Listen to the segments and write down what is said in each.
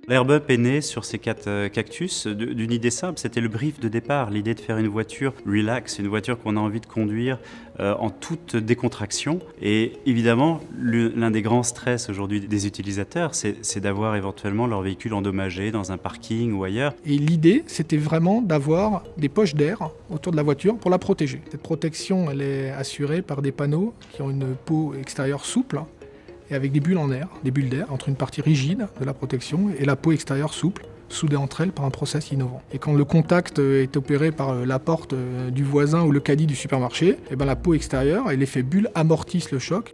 L'Airbump est né sur ces 4 cactus d'une idée simple, c'était le brief de départ, l'idée de faire une voiture relax, une voiture qu'on a envie de conduire en toute décontraction. Et évidemment, l'un des grands stress aujourd'hui des utilisateurs, c'est d'avoir éventuellement leur véhicule endommagé dans un parking ou ailleurs. Et l'idée, c'était vraiment d'avoir des poches d'air autour de la voiture pour la protéger. Cette protection, elle est assurée par des panneaux qui ont une peau extérieure souple, et avec des bulles en air, des bulles d'air entre une partie rigide de la protection et la peau extérieure souple, soudée entre elles par un process innovant. Et quand le contact est opéré par la porte du voisin ou le caddie du supermarché, et la peau extérieure et l'effet bulle amortissent le choc.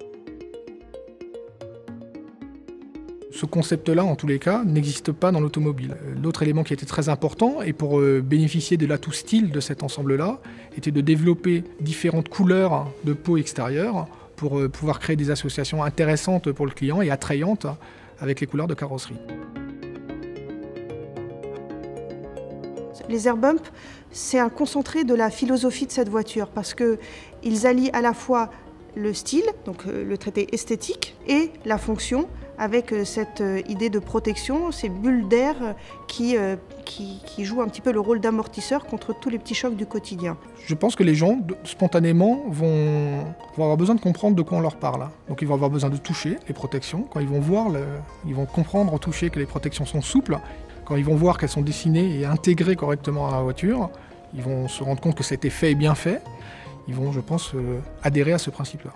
Ce concept-là, en tous les cas, n'existe pas dans l'automobile. L'autre élément qui était très important, et pour bénéficier de l'atout style de cet ensemble-là, était de développer différentes couleurs de peau extérieure pour pouvoir créer des associations intéressantes pour le client et attrayantes avec les couleurs de carrosserie. Les Airbump, c'est un concentré de la philosophie de cette voiture parce qu'ils allient à la fois le style, donc le traité esthétique, et la fonction avec cette idée de protection, ces bulles d'air qui jouent un petit peu le rôle d'amortisseur contre tous les petits chocs du quotidien. Je pense que les gens, spontanément, vont avoir besoin de comprendre de quoi on leur parle. Donc ils vont avoir besoin de toucher les protections. Quand ils vont voir, ils vont comprendre au toucher que les protections sont souples. Quand ils vont voir qu'elles sont dessinées et intégrées correctement à la voiture, ils vont se rendre compte que cet effet est bien fait. Ils vont, je pense, adhérer à ce principe-là.